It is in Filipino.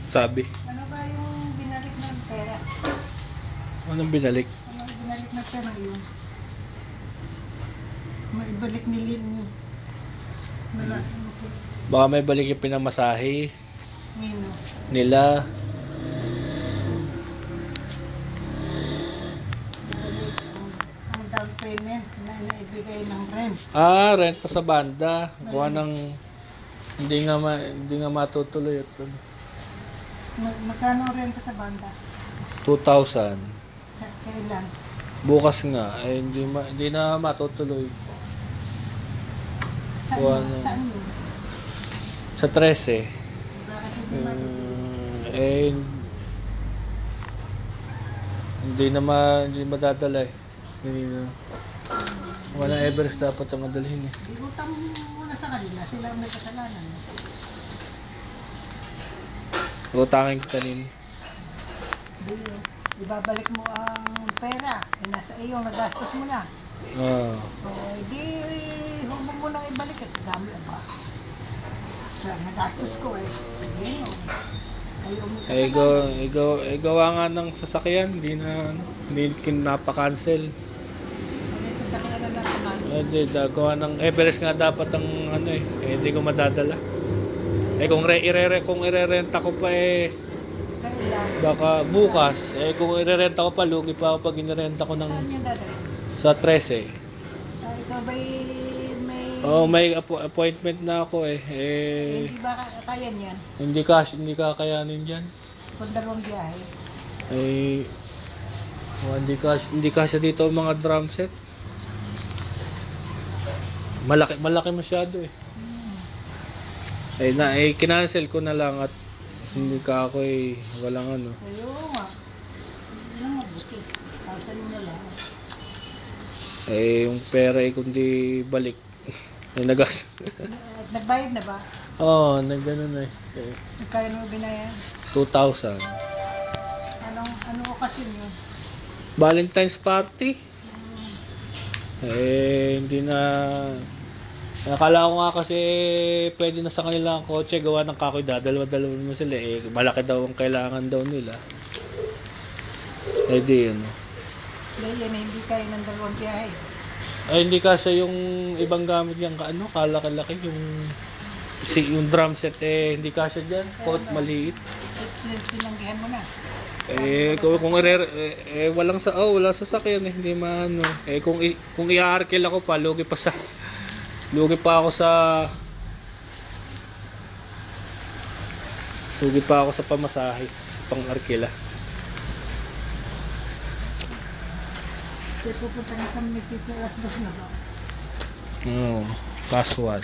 sabi. Ano ba yung binalik ng pera? Anong binalik? Ano yung binalik ng pera yun? Maibalik ni Lin. Wala. Baka may balik yung pinamasahe Nino. nila. Ibalik ang down payment na naibigay ng rent. Renta sa banda. Kuha ng hindi nga matutuloy at Magkano renta sa banda? 2,000. Kailan? Bukas nga hindi na matutuloy. Saan, saan yun? Sa 13. Bakit hindi matutuloy? Hindi madadala eh. Wala Everest dapat ang madalhin eh. Utang muna sa kanila, sila ang may kasalanan. Utangin kita nini. Ibabalik mo ang pera, nasa iyo, nagastos mo na. Di, huwag mo munang ibalik at dami ba? Sa nagastos ko sige mo. Gawa nga ng sasakyan, hindi napaka-cancel. Sasakyan na lang naman. Hindi, gawa ng Everest nga dapat ang hindi ko madadala. Kung irerenta ko pa baka bukas. Kung irerenta ko pa, lugi pa ako pag inirenta ko ng Saan yung dadalhin? sa 13. Ikaw ba'y May appointment na ako hindi ba kaya niyan? Hindi kakayanin diyan. Kung dalawang biyahe? Hindi kasya dito ang mga drum set. Malaki masyado eh. Kinancel ko na lang at hindi ka ako walang ano. Ayun nga. Hindi lang mabuti. Kasan mo na lang. Yung pera kundi balik. Nagbayad na ba? Oo, nagganon na Kaya mo binayan? 2,000. Anong okasyon yun? Valentine's party? Hindi na. Nakala ko nga kasi pwede na sa kanila ang kotse gawa ng kakoy dalawa mo sila malaki daw ang kailangan daw nila. Di yun. Yan hindi kaya ng dalawang biyahe. Hindi kasi yung ibang gamit yung kalaki-laki yung drum set hindi kasi diyan, pot maliit. Sinanggihan mo na. Walang sasakyan hindi maano. Kung i-arkil ako pa lugi pa ako sa pamasahe, pang-arkila. Pupunta na sa munisipyo, alas 2 na ba? Class 1.